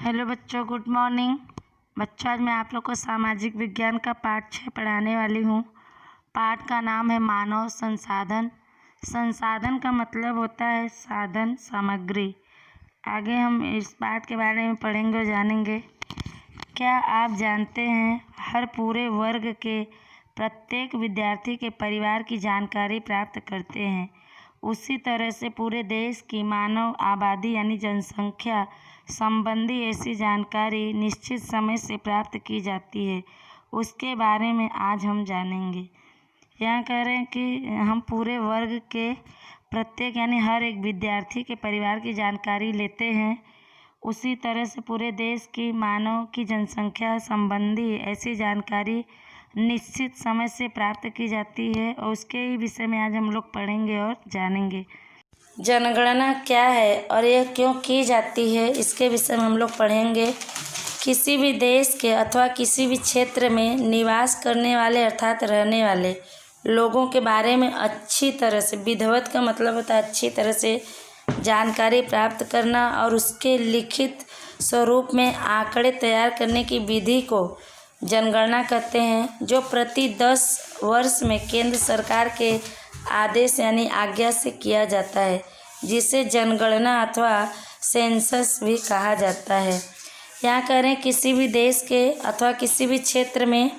Hello बच्चों, good morning. बच्चों, आज मैं आप लोग को सामाजिक विज्ञान का पाठ 6 पढ़ाने वाली हूँ। पाठ का नाम है मानव संसाधन। संसाधन का मतलब होता है साधन, सामग्री। आगे हम इस पाठ के बारे में पढ़ेंगे और जानेंगे। क्या आप जानते हैं, हर पूरे वर्ग के प्रत्येक विद्यार्थी के परिवार की जानकारी प्राप्त करते हैं। उसी तरह से पूरे देश की मानव आबादी यानी जनसंख्या संबंधी ऐसी जानकारी निश्चित समय से प्राप्त की जाती है। उसके बारे में आज हम जानेंगे। यहाँ कह रहे हैं कि हम पूरे वर्ग के प्रत्येक यानी हर एक विद्यार्थी के परिवार की जानकारी लेते हैं। उसी तरह से पूरे देश की मानव की जनसंख्या संबंधी ऐसी जानकारी निश्चित समय से प्राप्त की जाती है और उसके ही विषय में आज हम लोग पढ़ेंगे और जानेंगे। जनगणना क्या है और यह क्यों की जाती है, इसके विषय में हम लोग पढ़ेंगे। किसी भी देश के अथवा किसी भी क्षेत्र में निवास करने वाले अर्थात रहने वाले लोगों के बारे में अच्छी तरह से, विधिवत का मतलब होता है अच्छी तरह से जानकारी प्राप्त करना और उसके लिखित स्वरूप में आंकड़े तैयार करने की विधि को जनगणना कहते हैं, जो प्रति 10 वर्ष में केंद्र सरकार के आदेश यानी आज्ञा से किया जाता है, जिसे जनगणना अथवा सेंसस भी कहा जाता है। यहाँ कह रहे हैं किसी भी देश के अथवा किसी भी क्षेत्र में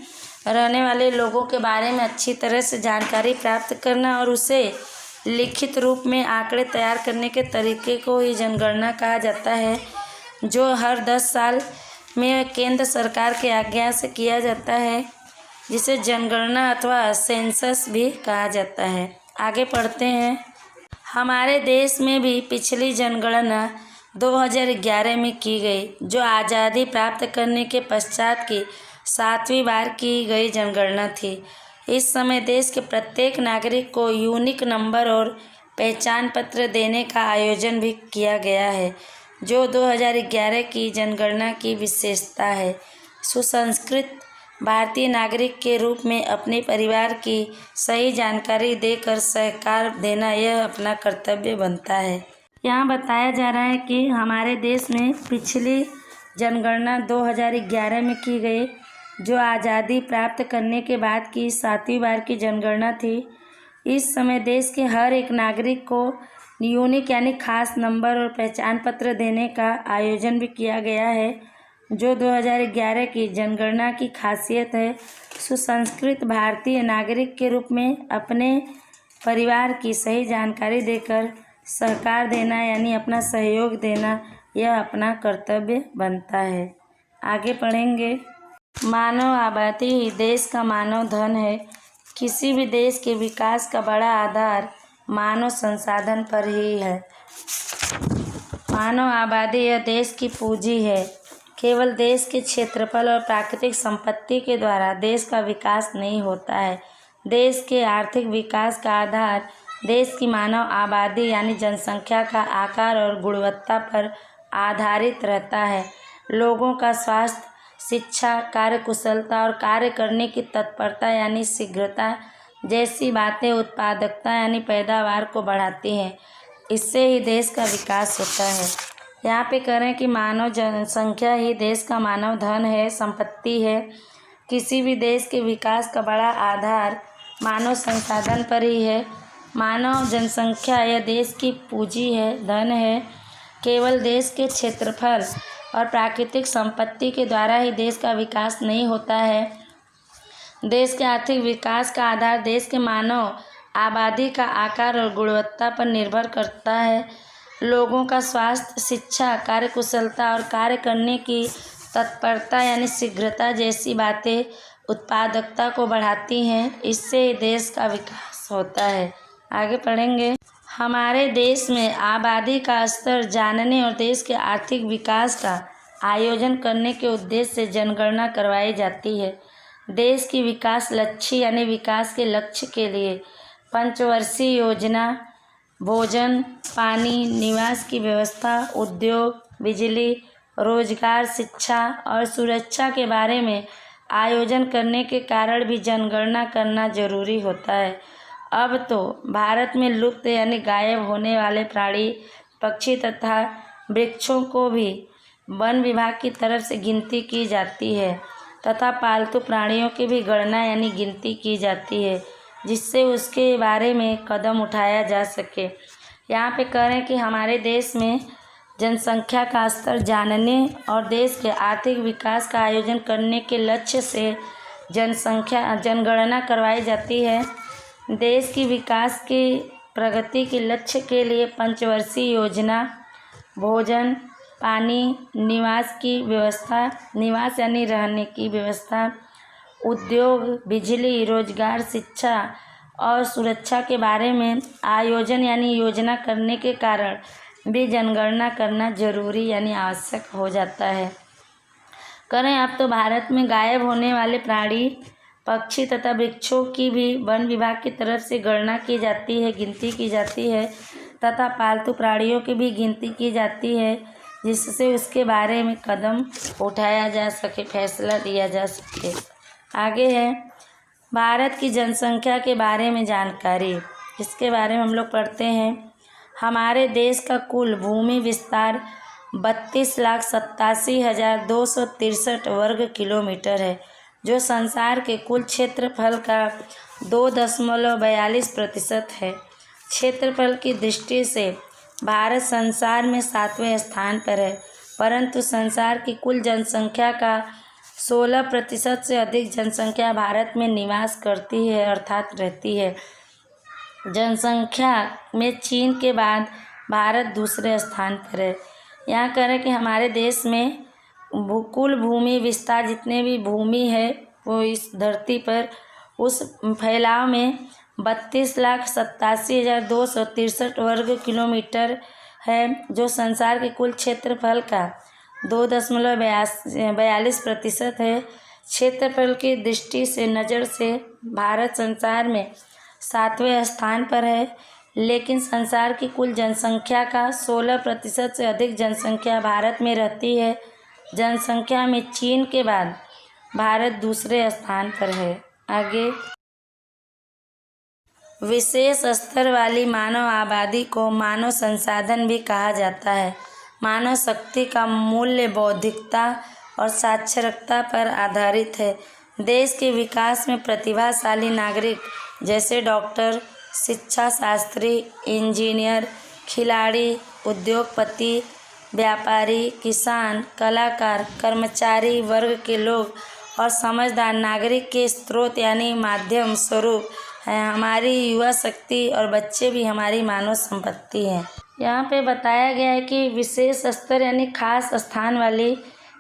रहने वाले लोगों के बारे में अच्छी तरह से जानकारी प्राप्त करना और उसे लिखित रूप में आंकड़े तैयार करने के तरीके को ही जनगणना कहा जाता है, जो हर 10 साल में केंद्र सरकार की आज्ञा से किया जाता है, जिसे जनगणना अथवा सेंसस भी कहा जाता है। आगे पढ़ते हैं। हमारे देश में भी पिछली जनगणना 2011 में की गई, जो आज़ादी प्राप्त करने के पश्चात की 7वीं बार की गई जनगणना थी। इस समय देश के प्रत्येक नागरिक को यूनिक नंबर और पहचान पत्र देने का आयोजन भी किया गया है, जो 2011 की जनगणना की विशेषता है। सुसंस्कृत भारतीय नागरिक के रूप में अपने परिवार की सही जानकारी देकर सहकार देना यह अपना कर्तव्य बनता है। यहाँ बताया जा रहा है कि हमारे देश में पिछली जनगणना 2011 में की गई, जो आज़ादी प्राप्त करने के बाद की 7वीं बार की जनगणना थी। इस समय देश के हर एक नागरिक को यूनिक यानी खास नंबर और पहचान पत्र देने का आयोजन भी किया गया है, जो 2011 की जनगणना की खासियत है। सुसंस्कृत भारतीय नागरिक के रूप में अपने परिवार की सही जानकारी देकर सहकार देना यानी अपना सहयोग देना यह अपना कर्तव्य बनता है। आगे पढ़ेंगे। मानव आबादी ही देश का मानव धन है। किसी भी देश के विकास का बड़ा आधार मानव संसाधन पर ही है। मानव आबादी यह देश की पूंजी है। केवल देश के क्षेत्रफल और प्राकृतिक संपत्ति के द्वारा देश का विकास नहीं होता है। देश के आर्थिक विकास का आधार देश की मानव आबादी यानी जनसंख्या का आकार और गुणवत्ता पर आधारित रहता है। लोगों का स्वास्थ्य, शिक्षा, कार्यकुशलता और कार्य करने की तत्परता यानी शीघ्रता जैसी बातें उत्पादकता यानी पैदावार को बढ़ाती हैं। इससे ही देश का विकास होता है। यहाँ पे कह रहे हैं कि मानव जनसंख्या ही देश का मानव धन है, संपत्ति है। किसी भी देश के विकास का बड़ा आधार मानव संसाधन पर ही है। मानव जनसंख्या यह देश की पूंजी है, धन है। केवल देश के क्षेत्रफल और प्राकृतिक संपत्ति के द्वारा ही देश का विकास नहीं होता है। देश के आर्थिक विकास का आधार देश के मानव आबादी का आकार और गुणवत्ता पर निर्भर करता है। लोगों का स्वास्थ्य, शिक्षा, कार्यकुशलता और कार्य करने की तत्परता यानी शीघ्रता जैसी बातें उत्पादकता को बढ़ाती हैं। इससे देश का विकास होता है। आगे पढ़ेंगे। हमारे देश में आबादी का स्तर जानने और देश के आर्थिक विकास का आयोजन करने के उद्देश्य से जनगणना करवाई जाती है। देश की विकास लक्ष्य यानी विकास के लक्ष्य के लिए पंचवर्षीय योजना भोजन, पानी, निवास की व्यवस्था, उद्योग, बिजली, रोजगार, शिक्षा और सुरक्षा के बारे में आयोजन करने के कारण भी जनगणना करना जरूरी होता है। अब तो भारत में लुप्त यानी गायब होने वाले प्राणी, पक्षी तथा वृक्षों को भी वन विभाग की तरफ से गिनती की जाती है तथा पालतू प्राणियों की भी गणना यानी गिनती की जाती है, जिससे उसके बारे में कदम उठाया जा सके। यहाँ पे कह रहे हैं कि हमारे देश में जनसंख्या का स्तर जानने और देश के आर्थिक विकास का आयोजन करने के लक्ष्य से जनगणना करवाई जाती है। देश की विकास की प्रगति के लक्ष्य के लिए पंचवर्षीय योजना, भोजन, पानी, निवास यानी रहने की व्यवस्था, उद्योग, बिजली, रोजगार, शिक्षा और सुरक्षा के बारे में आयोजन यानी योजना करने के कारण भी जनगणना करना जरूरी यानी आवश्यक हो जाता है। करें अब तो भारत में गायब होने वाले प्राणी, पक्षी तथा वृक्षों की भी वन विभाग की तरफ से गणना की जाती है, गिनती की जाती है तथा पालतू प्राणियों की भी गिनती की जाती है, जिससे उसके बारे में कदम उठाया जा सके, फैसला लिया जा सके। आगे है भारत की जनसंख्या के बारे में जानकारी। इसके बारे में हम लोग पढ़ते हैं। हमारे देश का कुल भूमि विस्तार 32,87,263 वर्ग किलोमीटर है, जो संसार के कुल क्षेत्रफल का 2.42% है। क्षेत्रफल की दृष्टि से भारत संसार में 7वें स्थान पर है, परंतु संसार की कुल जनसंख्या का 16% से अधिक जनसंख्या भारत में निवास करती है अर्थात रहती है। जनसंख्या में चीन के बाद भारत दूसरे स्थान पर है। यहाँ कह रहे हैं कि हमारे देश में कुल भूमि विस्तार जितने भी भूमि है वो इस धरती पर उस फैलाव में 32,87,263 वर्ग किलोमीटर है, जो संसार के कुल क्षेत्रफल का 2.42% है। क्षेत्रफल की दृष्टि से नज़र से भारत संसार में 7वें स्थान पर है, लेकिन संसार की कुल जनसंख्या का 16% से अधिक जनसंख्या भारत में रहती है। जनसंख्या में चीन के बाद भारत दूसरे स्थान पर है। आगे विशेष स्तर वाली मानव आबादी को मानव संसाधन भी कहा जाता है। मानव शक्ति का मूल्य बौद्धिकता और साक्षरता पर आधारित है। देश के विकास में प्रतिभाशाली नागरिक जैसे डॉक्टर, शिक्षा शास्त्री, इंजीनियर, खिलाड़ी, उद्योगपति, व्यापारी, किसान, कलाकार, कर्मचारी वर्ग के लोग और समझदार नागरिक के स्रोत यानी माध्यम स्वरूप हैं। हमारी युवा शक्ति और बच्चे भी हमारी मानव संपत्ति हैं। यहाँ पे बताया गया है कि विशेष स्तर यानी खास स्थान वाली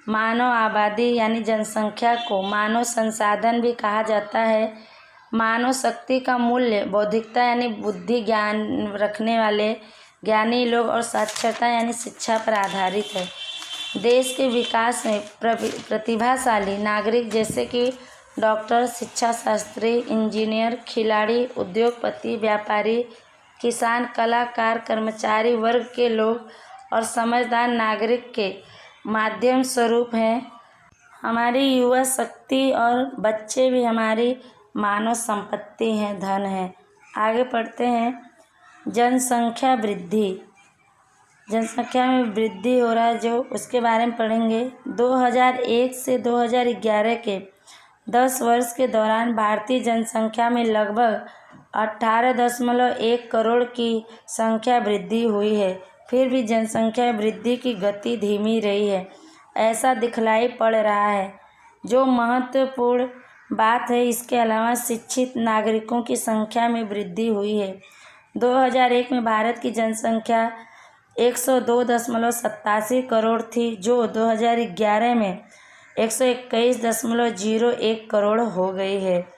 मानव आबादी यानी जनसंख्या को मानव संसाधन भी कहा जाता है। मानव शक्ति का मूल्य बौद्धिकता यानी बुद्धि ज्ञान रखने वाले ज्ञानी लोग और साक्षरता यानी शिक्षा पर आधारित है। देश के विकास में प्रतिभाशाली नागरिक जैसे कि डॉक्टर, शिक्षा शास्त्री, इंजीनियर, खिलाड़ी, उद्योगपति, व्यापारी, किसान, कलाकार, कर्मचारी वर्ग के लोग और समझदार नागरिक के माध्यम स्वरूप हैं। हमारी युवा शक्ति और बच्चे भी हमारी मानव संपत्ति हैं, धन है। आगे पढ़ते हैं। जनसंख्या वृद्धि, जनसंख्या में वृद्धि हो रहा है जो उसके बारे में पढ़ेंगे। 2001 से 2011 के 10 वर्ष के दौरान भारतीय जनसंख्या में लगभग 18.1 करोड़ की संख्या वृद्धि हुई है। फिर भी जनसंख्या वृद्धि की गति धीमी रही है, ऐसा दिखलाई पड़ रहा है, जो महत्वपूर्ण बात है। इसके अलावा शिक्षित नागरिकों की संख्या में वृद्धि हुई है। 2001 में भारत की जनसंख्या 102.87 करोड़ थी, जो 2011 में 121.01 करोड़ हो गई है।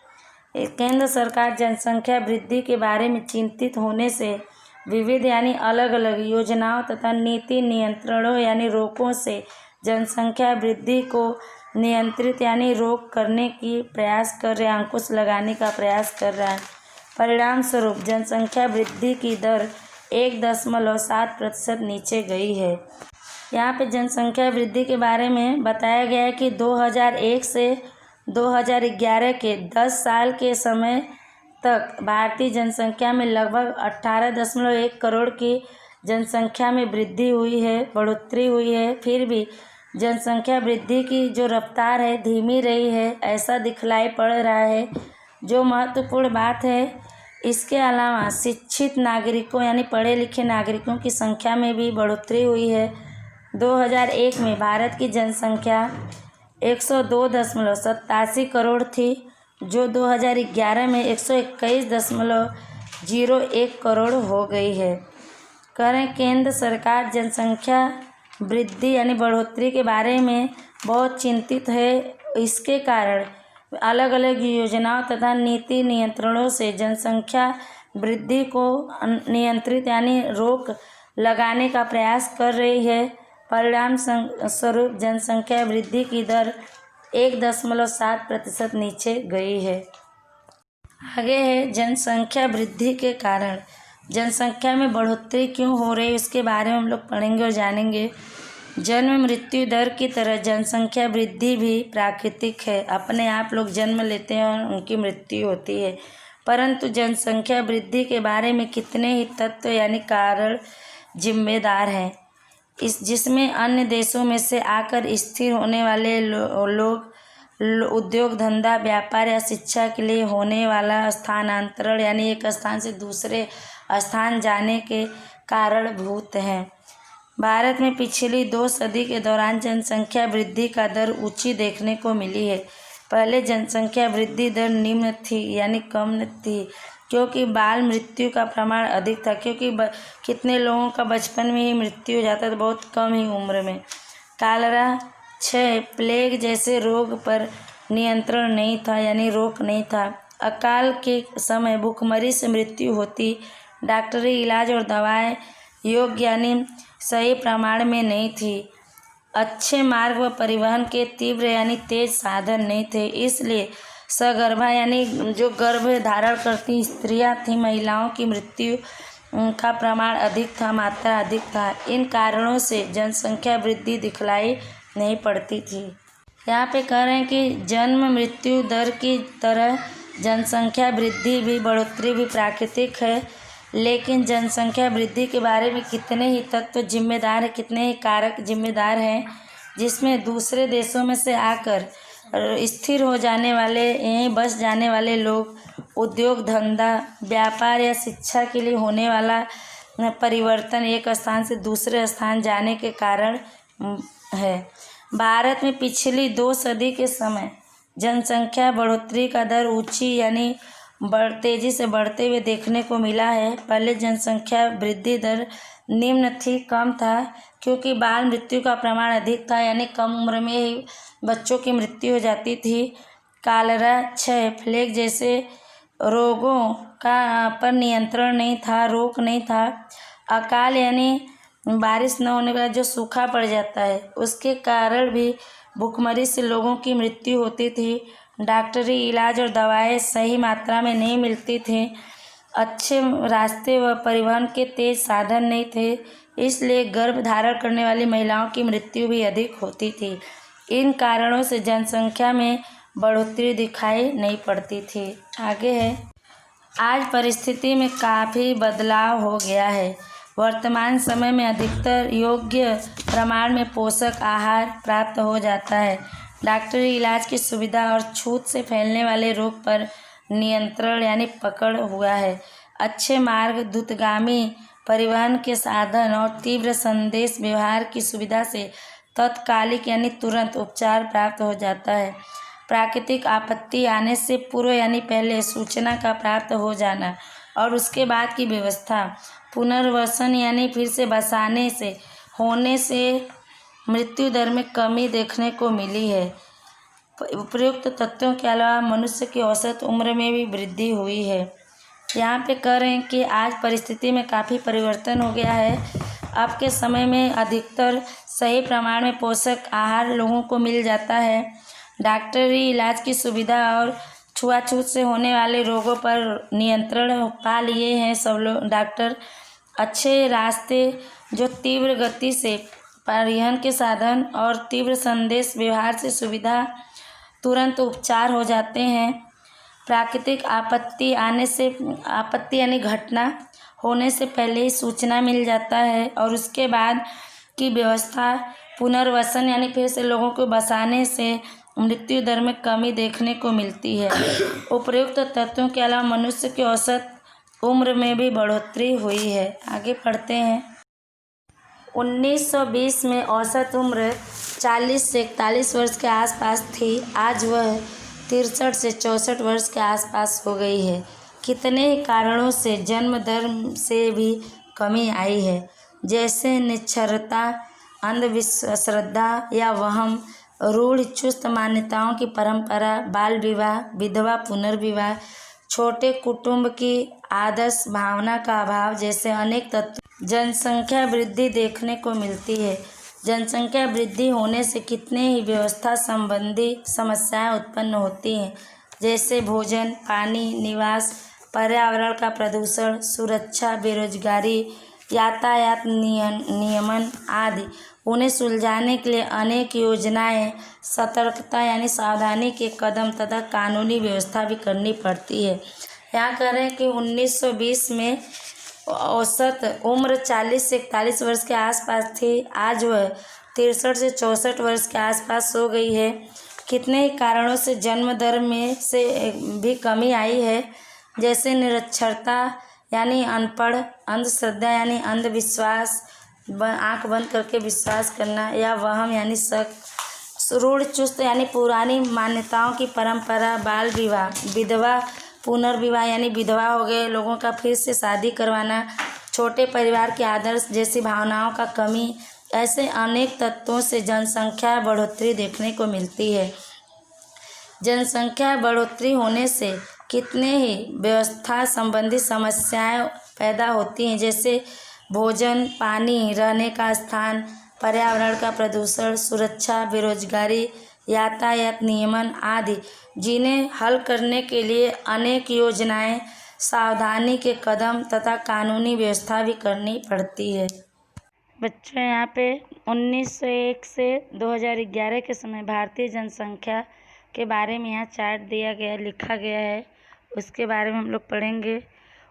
केंद्र सरकार जनसंख्या वृद्धि के बारे में चिंतित होने से विविध यानी अलग अलग योजनाओं तथा नीति नियंत्रणों यानी रोकों से जनसंख्या वृद्धि को नियंत्रित यानी रोक करने की प्रयास कर रहे हैं, अंकुश लगाने का प्रयास कर रहा है। परिणाम स्वरूप जनसंख्या वृद्धि की दर 1.7% नीचे गई है। यहाँ पे जनसंख्या वृद्धि के बारे में बताया गया है कि 2001 से 2011 के 10 साल के समय तक भारतीय जनसंख्या में लगभग 18.1 करोड़ की जनसंख्या में वृद्धि हुई है, बढ़ोतरी हुई है। फिर भी जनसंख्या वृद्धि की जो रफ्तार है धीमी रही है, ऐसा दिखलाई पड़ रहा है। जो महत्वपूर्ण बात है, इसके अलावा शिक्षित नागरिकों यानी पढ़े लिखे नागरिकों की संख्या में भी बढ़ोतरी हुई है। 2001 में भारत की जनसंख्या 102.87 करोड़ थी, जो 2011 में 121.01 करोड़ हो गई है। करें केंद्र सरकार जनसंख्या वृद्धि यानी बढ़ोतरी के बारे में बहुत चिंतित है। इसके कारण अलग अलग योजनाओं तथा नीति नियंत्रणों से जनसंख्या वृद्धि को नियंत्रित यानी रोक लगाने का प्रयास कर रही है। परिणाम स्वरूप जनसंख्या वृद्धि की दर 1.7% नीचे गई है। आगे है जनसंख्या वृद्धि के कारण। जनसंख्या में बढ़ोतरी क्यों हो रही है उसके बारे में हम लोग पढ़ेंगे और जानेंगे। जन्म मृत्यु दर की तरह जनसंख्या वृद्धि भी प्राकृतिक है। अपने आप लोग जन्म लेते हैं और उनकी मृत्यु होती है, परंतु जनसंख्या वृद्धि के बारे में कितने ही तत्व यानी कारण जिम्मेदार हैं, जिसमें अन्य देशों में से आकर स्थिर होने वाले लोग, उद्योग धंधा, व्यापार या शिक्षा के लिए होने वाला स्थानांतरण यानी एक स्थान से दूसरे स्थान जाने के कारणभूत हैं। भारत में पिछली 2 सदी के दौरान जनसंख्या वृद्धि का दर ऊंची देखने को मिली है। पहले जनसंख्या वृद्धि दर निम्न थी यानी कम थी, क्योंकि बाल मृत्यु का प्रमाण अधिक था, क्योंकि कितने लोगों का बचपन में ही मृत्यु हो जाता था, बहुत कम ही उम्र में। कालरा, क्षय, प्लेग जैसे रोग पर नियंत्रण नहीं था यानी रोक नहीं था। अकाल के समय भूखमरी से मृत्यु होती। डॉक्टरी इलाज और दवाएं योग्य यानी सही प्रमाण में नहीं थी। अच्छे मार्ग व परिवहन के तीव्र यानी तेज साधन नहीं थे, इसलिए सगर्भा यानी जो गर्भ धारण करती स्त्रियां थीं, महिलाओं की मृत्यु का प्रमाण अधिक था, मात्रा अधिक था। इन कारणों से जनसंख्या वृद्धि दिखलाई नहीं पड़ती थी। यहाँ पे कह रहे हैं कि जन्म मृत्यु दर की तरह जनसंख्या वृद्धि भी बढ़ोतरी भी प्राकृतिक है, लेकिन जनसंख्या वृद्धि के बारे में कितने ही तत्व जिम्मेदार हैं, कितने ही कारक जिम्मेदार हैं, जिसमें दूसरे देशों में से आकर स्थिर हो जाने वाले, यहीं बस जाने वाले लोग, उद्योग धंधा, व्यापार या शिक्षा के लिए होने वाला परिवर्तन, एक स्थान से दूसरे स्थान जाने के कारण है। भारत में पिछली 2 सदी के समय जनसंख्या बढ़ोतरी का दर ऊंची यानी तेजी से बढ़ते हुए देखने को मिला है। पहले जनसंख्या वृद्धि दर निम्न थी, कम था, क्योंकि बाल मृत्यु का प्रमाण अधिक था यानी कम उम्र में ही बच्चों की मृत्यु हो जाती थी। कालरा, क्षय, प्लेग जैसे रोगों का पर नियंत्रण नहीं था, रोक नहीं था। अकाल यानी बारिश न होने के बाद जो सूखा पड़ जाता है, उसके कारण भी भूखमरी से लोगों की मृत्यु होती थी। डॉक्टरी इलाज और दवाएं सही मात्रा में नहीं मिलती थी। अच्छे रास्ते व परिवहन के तेज साधन नहीं थे, इसलिए गर्भ धारण करने वाली महिलाओं की मृत्यु भी अधिक होती थी। इन कारणों से जनसंख्या में बढ़ोतरी दिखाई नहीं पड़ती थी। आगे है, आज परिस्थिति में काफ़ी बदलाव हो गया है। वर्तमान समय में अधिकतर योग्य प्रमाण में पोषक आहार प्राप्त हो जाता है। डॉक्टरी इलाज की सुविधा और छूत से फैलने वाले रोग पर नियंत्रण यानी पकड़ हुआ है। अच्छे मार्ग, द्रुतगामी परिवहन के साधन और तीव्र संदेश व्यवहार की सुविधा से तात्कालिक यानी तुरंत उपचार प्राप्त हो जाता है। प्राकृतिक आपत्ति आने से पूर्व यानी पहले सूचना का प्राप्त हो जाना और उसके बाद की व्यवस्था, पुनर्वसन यानी फिर से बसाने से होने से मृत्यु दर में कमी देखने को मिली है। उपयुक्त तथ्यों के अलावा मनुष्य की औसत उम्र में भी वृद्धि हुई है। यहाँ पे कह रहे हैं कि आज परिस्थिति में काफ़ी परिवर्तन हो गया है। अब के समय में अधिकतर सही प्रमाण में पोषक आहार लोगों को मिल जाता है। डॉक्टरी इलाज की सुविधा और छुआछूत से होने वाले रोगों पर नियंत्रण पा लिए हैं सब लोग डॉक्टर। अच्छे रास्ते, जो तीव्र गति से परिवहन के साधन और तीव्र संदेश व्यवहार से सुविधा, तुरंत उपचार हो जाते हैं। प्राकृतिक आपत्ति आने से, आपत्ति यानी घटना होने से पहले ही सूचना मिल जाता है और उसके बाद की व्यवस्था पुनर्वसन यानी फिर से लोगों को बसाने से मृत्यु दर में कमी देखने को मिलती है। उपर्युक्त तथ्यों के अलावा मनुष्य की औसत उम्र में भी बढ़ोतरी हुई है। आगे पढ़ते हैं। 1920 में औसत उम्र 40 से 41 वर्ष के आसपास थी। आज वह 63 से 64 वर्ष के आसपास हो गई है। कितने ही कारणों से जन्म दर से भी कमी आई है, जैसे निरक्षरता, अंधविश्वास, श्रद्धा या वहम, रूढ़ चुस्त मान्यताओं की परंपरा, बाल विवाह, विधवा पुनर्विवाह, छोटे कुटुंब की आदर्श भावना का अभाव जैसे अनेक तत्व। जनसंख्या वृद्धि देखने को मिलती है। जनसंख्या वृद्धि होने से कितने ही व्यवस्था संबंधी समस्याएं उत्पन्न होती हैं, जैसे भोजन, पानी, निवास, पर्यावरण का प्रदूषण, सुरक्षा, बेरोजगारी, यातायात नियमन आदि। उन्हें सुलझाने के लिए अनेक योजनाएं, सतर्कता यानी सावधानी के कदम तथा कानूनी व्यवस्था भी करनी पड़ती है। यहाँ कह रहे हैं कि 1920 में औसत उम्र 40 से 41 वर्ष के आसपास थी। आज वह 63 से 64 वर्ष के आसपास हो गई है। कितने ही कारणों से जन्म दर में से भी कमी आई है, जैसे निरक्षरता यानी अनपढ़, अंधश्रद्धा यानी अंधविश्वास, आंख बंद करके विश्वास करना, या वहम यानी शक, रूढ़ चुस्त यानी पुरानी मान्यताओं की परंपरा, बाल विवाह, विधवा पुनर्विवाह यानी विधवा हो गए लोगों का फिर से शादी करवाना, छोटे परिवार के आदर्श जैसी भावनाओं का कमी, ऐसे अनेक तत्वों से जनसंख्या बढ़ोतरी देखने को मिलती है। जनसंख्या बढ़ोतरी होने से कितने ही व्यवस्था संबंधी समस्याएं पैदा होती हैं, जैसे भोजन, पानी, रहने का स्थान, पर्यावरण का प्रदूषण, सुरक्षा, बेरोजगारी, यातायात नियमन आदि, जिन्हें हल करने के लिए अनेक योजनाएं, सावधानी के कदम तथा कानूनी व्यवस्था भी करनी पड़ती है। बच्चों, यहाँ पे 1901 से 2011 के समय भारतीय जनसंख्या के बारे में यहाँ चार्ट दिया गया, लिखा गया है, उसके बारे में हम लोग पढ़ेंगे।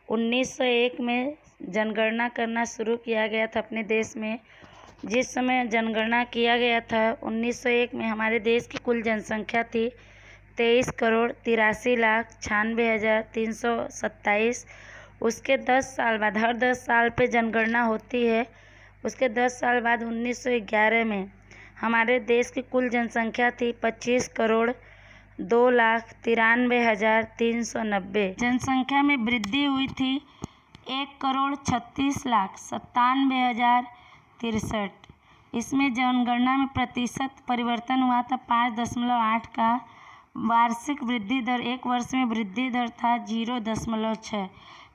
1901 में जनगणना करना शुरू किया गया था अपने देश में। जिस समय जनगणना किया गया था 1901 में हमारे देश की कुल जनसंख्या थी 23,83,96,327। उसके 10 साल बाद, हर 10 साल पे जनगणना होती है, उसके 10 साल बाद 1911 में हमारे देश की कुल जनसंख्या थी 25,02,93,390। जनसंख्या में वृद्धि हुई थी 1,36,97,063। इसमें जनगणना में प्रतिशत परिवर्तन हुआ था 5.8 का। वार्षिक वृद्धि दर, एक वर्ष में वृद्धि दर था 0.6।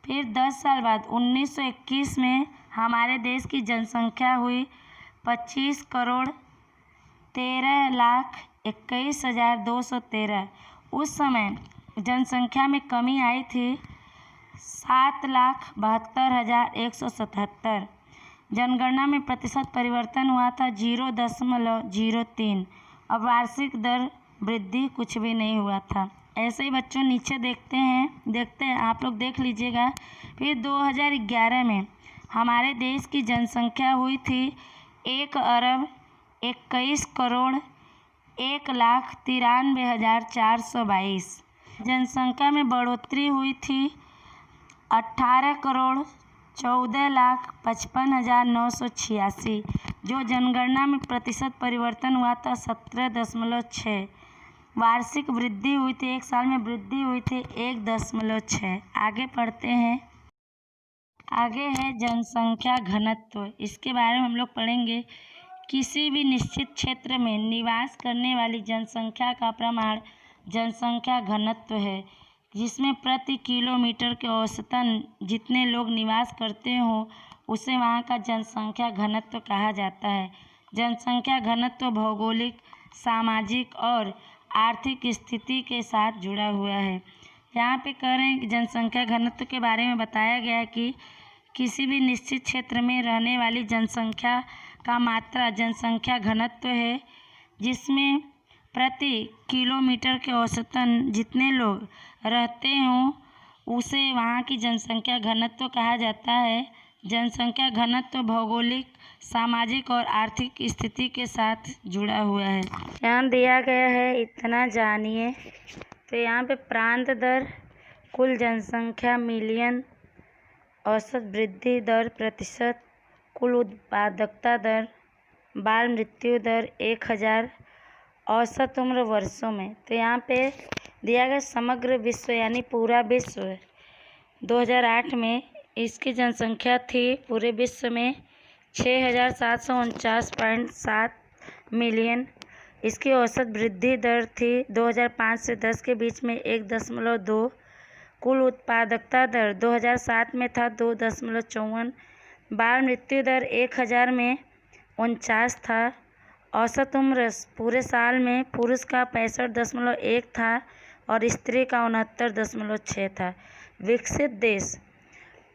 फिर 10 साल बाद 1921 में हमारे देश की जनसंख्या हुई 25,13,21,213। उस समय जनसंख्या में कमी आई थी 7,72,177। जनगणना में प्रतिशत परिवर्तन हुआ था 0.03 और वार्षिक दर वृद्धि कुछ भी नहीं हुआ था। ऐसे ही बच्चों नीचे देखते हैं आप लोग देख लीजिएगा। फिर 2011 में हमारे देश की जनसंख्या हुई थी 1,21,01,93,422। जनसंख्या में बढ़ोतरी हुई थी 18,14,55,986। जो जनगणना में प्रतिशत परिवर्तन हुआ था 17.6। वार्षिक वृद्धि हुई थी, एक साल में वृद्धि हुई थी 1.6। आगे पढ़ते हैं। आगे है जनसंख्या घनत्व। इसके बारे में हम लोग पढ़ेंगे। किसी भी निश्चित क्षेत्र में निवास करने वाली जनसंख्या का प्रमाण जनसंख्या घनत्व है, जिसमें प्रति किलोमीटर के औसतन जितने लोग निवास करते हों उसे वहाँ का जनसंख्या घनत्व कहा जाता है। जनसंख्या घनत्व भौगोलिक, सामाजिक और आर्थिक स्थिति के साथ जुड़ा हुआ है। यहाँ पे कह रहे हैं कि जनसंख्या घनत्व के बारे में बताया गया है कि किसी भी निश्चित क्षेत्र में रहने वाली जनसंख्या का मात्रा जनसंख्या घनत्व है, जिसमें प्रति किलोमीटर के औसतन जितने लोग रहते हों उसे वहाँ की जनसंख्या घनत्व कहा जाता है। जनसंख्या घनत्व भौगोलिक, सामाजिक और आर्थिक स्थिति के साथ जुड़ा हुआ है। यहाँ दिया गया है, इतना जानिए। तो यहाँ पे प्रांत दर, कुल जनसंख्या मिलियन, औसत वृद्धि दर प्रतिशत, कुल उत्पादकता दर, बाल मृत्यु दर 1000, औसत उम्र वर्षों में। तो यहाँ पे दिया गया समग्र विश्व यानी पूरा विश्व 2008 में इसकी जनसंख्या थी पूरे विश्व में 6749.7 मिलियन। इसकी औसत वृद्धि दर थी 2005 से 10 के बीच में 1.2। कुल उत्पादकता दर 2007 में था 2.54। बाल मृत्यु दर 1000 में 49 था। औसत उम्र पूरे साल में पुरुष का 65.1 था और स्त्री का 69.6 था। विकसित देश,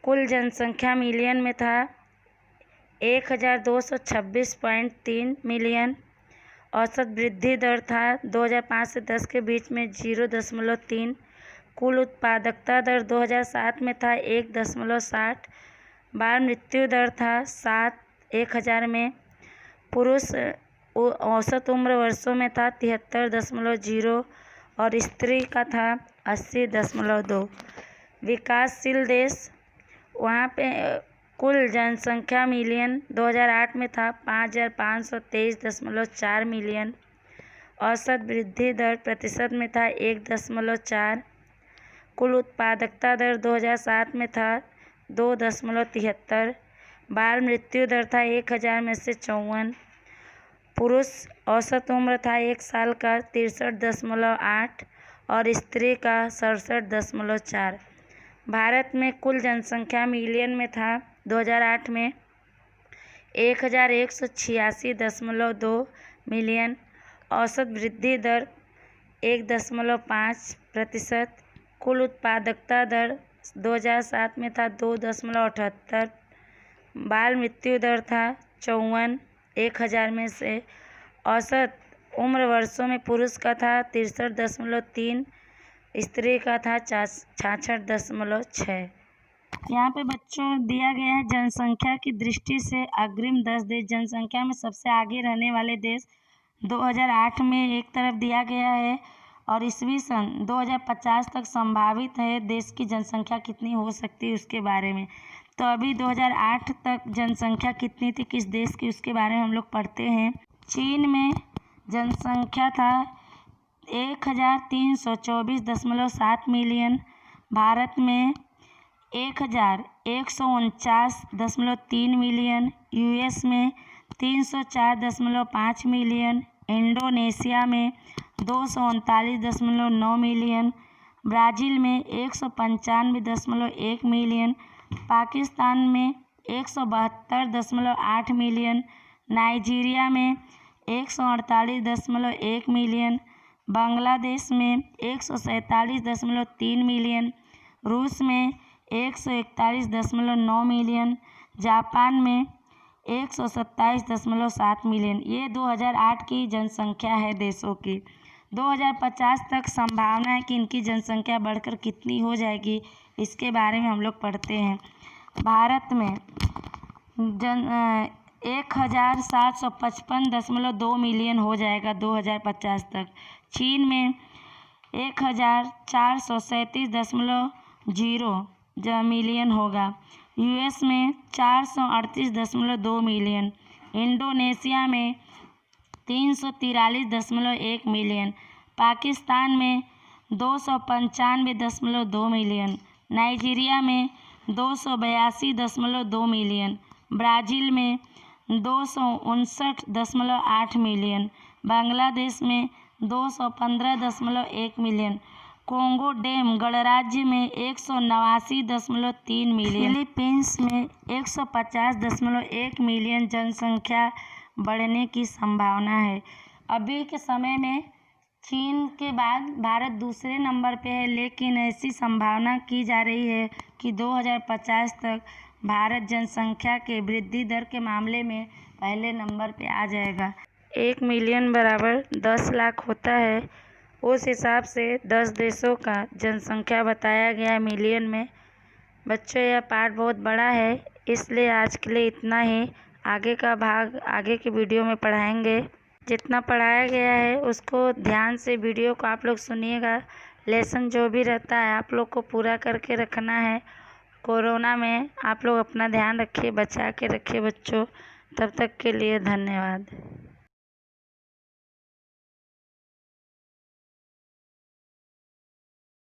कुल जनसंख्या मिलियन में था 1226.3 मिलियन। औसत वृद्धि दर था 2005 से 10 के बीच में 0.3। कुल उत्पादकता दर 2007 में था 1.60। बाल मृत्यु दर था 1000 में। पुरुष औसत उम्र वर्षों में था 73.0 और स्त्री का था 80.2। विकासशील देश, वहाँ पे कुल जनसंख्या मिलियन 2008 में था 5523.4 मिलियन। औसत वृद्धि दर प्रतिशत में था 1.4। कुल उत्पादकता दर 2007 में था 2.73। बाल मृत्यु दर था 1000 में से 54। पुरुष औसत उम्र था 1 साल का 63.8 और स्त्री का 67.4। भारत में कुल जनसंख्या मिलियन में था 2008 में 1186.2 मिलियन। औसत वृद्धि दर 1.5%। कुल उत्पादकता दर 2007 में था 2.78। बाल मृत्यु दर था 54 1000 में से। औसत उम्र वर्षों में पुरुष का था 63.3, स्त्री का था 66.6। यहाँ पे बच्चों दिया गया है जनसंख्या की दृष्टि से अग्रिम 10 देश। जनसंख्या में सबसे आगे रहने वाले देश 2008 में एक तरफ दिया गया है और ईस्वी सन 2050 तक संभावित है देश की जनसंख्या कितनी हो सकती है उसके बारे में। तो अभी 2008 तक जनसंख्या कितनी थी किस देश की उसके बारे में हम लोग पढ़ते हैं। चीन में जनसंख्या था 1324.7 मिलियन। भारत में 1149.3 मिलियन। यूएस में 304.5 मिलियन। इंडोनेशिया में 239.9 मिलियन। ब्राज़ील में 195.1 मिलियन। पाकिस्तान में 172.8 मिलियन। नाइजीरिया में 148.1 मिलियन। बांग्लादेश में 147.3 मिलियन। रूस में 141.9 मिलियन। जापान में 127.7 मिलियन। ये 2008 की जनसंख्या है देशों की। 2050 तक संभावना है कि इनकी जनसंख्या बढ़कर कितनी हो जाएगी इसके बारे में हम लोग पढ़ते हैं। भारत में 1755.2 मिलियन हो जाएगा 2050 तक। चीन में 1437.0 मिलियन होगा। यूएस में 438.2 मिलियन। इंडोनेशिया में 343.1 मिलियन। पाकिस्तान में 295.2 मिलियन। नाइजीरिया में 282.2 मिलियन। ब्राज़ील में 259.8 मिलियन। बांग्लादेश में 215.1 मिलियन। कोंगो डेम गणराज्य में 189.3 मिलियन। फिलीपींस में 150.1 मिलियन जनसंख्या बढ़ने की संभावना है। अभी के समय में चीन के बाद भारत दूसरे नंबर पे है, लेकिन ऐसी संभावना की जा रही है कि 2050 तक भारत जनसंख्या के वृद्धि दर के मामले में पहले नंबर पे आ जाएगा। 1 मिलियन बराबर 10 लाख होता है। उस हिसाब से 10 देशों का जनसंख्या बताया गया है मिलियन में। बच्चों यह पाठ बहुत बड़ा है, इसलिए आज के लिए इतना ही। आगे का भाग आगे की वीडियो में पढ़ाएंगे। जितना पढ़ाया गया है उसको ध्यान से वीडियो को आप लोग सुनिएगा। लेसन जो भी रहता है आप लोग को पूरा करके रखना है। कोरोना में आप लोग अपना ध्यान रखिए, बचा के रखिए बच्चों। तब तक के लिए धन्यवाद।